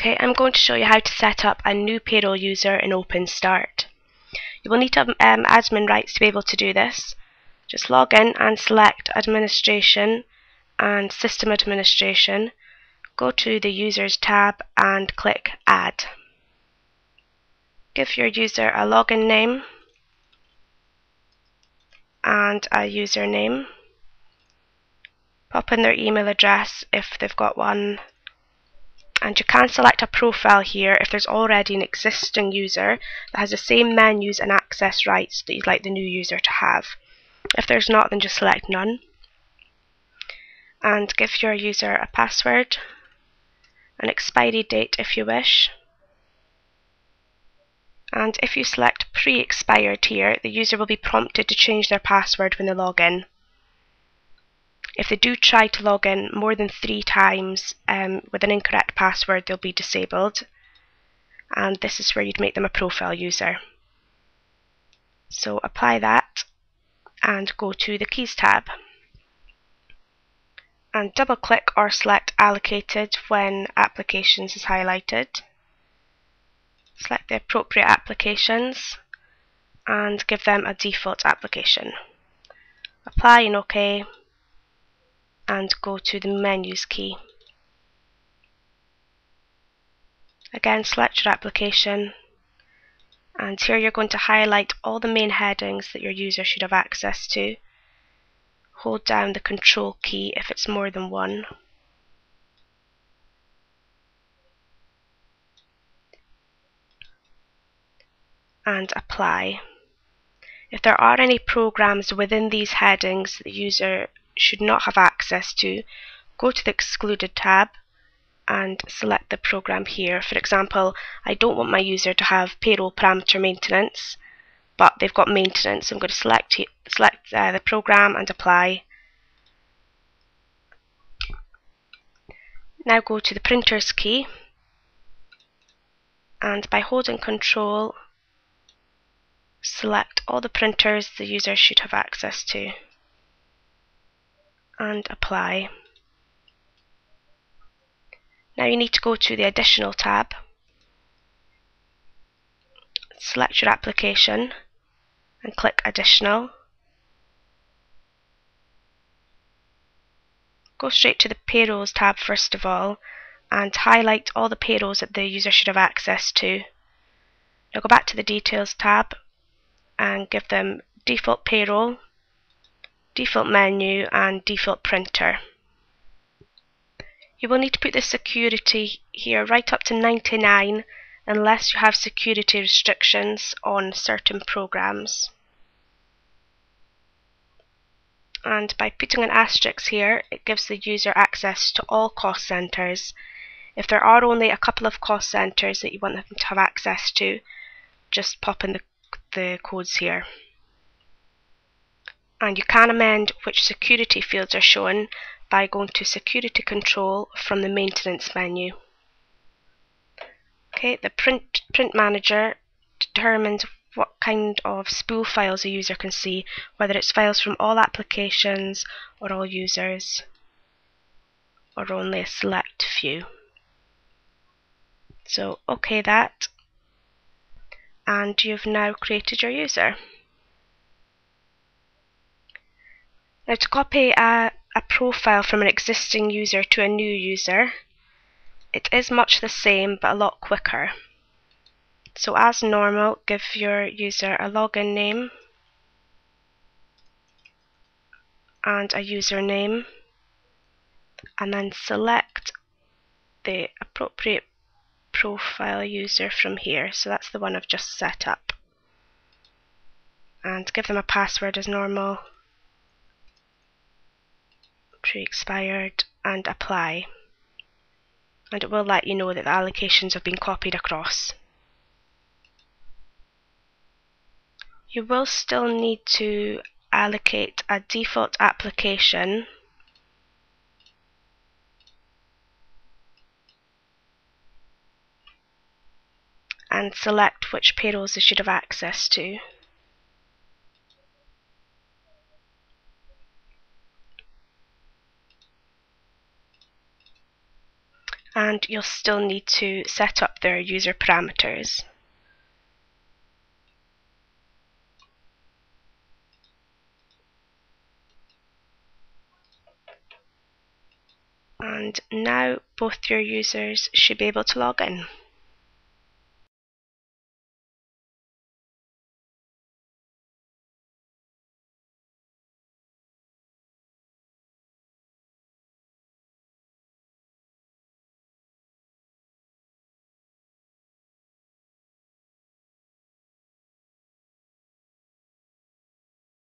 Okay, I'm going to show you how to set up a new payroll user in OpenStart. You will need to have admin rights to be able to do this. Just log in and select Administration and System Administration. Go to the Users tab and click Add. Give your user a login name and a username. Pop in their email address if they've got one. And you can select a profile here if there's already an existing user that has the same menus and access rights that you'd like the new user to have. If there's not, then just select none. And give your user a password, an expiry date if you wish. And if you select pre-expired here, the user will be prompted to change their password when they log in. If they do try to log in more than 3 times with an incorrect password, they'll be disabled. And this is where you'd make them a profile user. So apply that and go to the Keys tab. And double click or select Allocated when Applications is highlighted. Select the appropriate applications and give them a default application. Apply and OK, and go to the Menus key. Again, select your application, and here you're going to highlight all the main headings that your user should have access to. Hold down the Control key if it's more than one. And apply. If there are any programs within these headings that the user should not have access to, go to the Excluded tab and select the program here. For example, I don't want my user to have payroll parameter maintenance, but they've got maintenance. I'm going to select the program and apply. Now go to the Printers key, and by holding Control, select all the printers the user should have access to and apply. Now you need to go to the Additional tab, select your application and click Additional. Go straight to the Payrolls tab first of all and highlight all the payrolls that the user should have access to. Now go back to the Details tab and give them Default Payroll, Default Menu and Default Printer. You will need to put the security here right up to 99 unless you have security restrictions on certain programs. And by putting an asterisk here, it gives the user access to all cost centres. If there are only a couple of cost centres that you want them to have access to, just pop in the codes here. And you can amend which security fields are shown by going to Security Control from the Maintenance menu. Okay, the Print Manager determines what kind of spool files a user can see, whether it's files from all applications or all users, or only a select few. So OK that, and you've now created your user. Now to copy a profile from an existing user to a new user, it is much the same but a lot quicker. So as normal, give your user a login name and a username, and then select the appropriate profile user from here. So that's the one I've just set up. And give them a password as normal, pre-expired, and apply. And it will let you know that the allocations have been copied across. You will still need to allocate a default application and select which payrolls they should have access to. and you'll still need to set up their user parameters. And now both your users should be able to log in.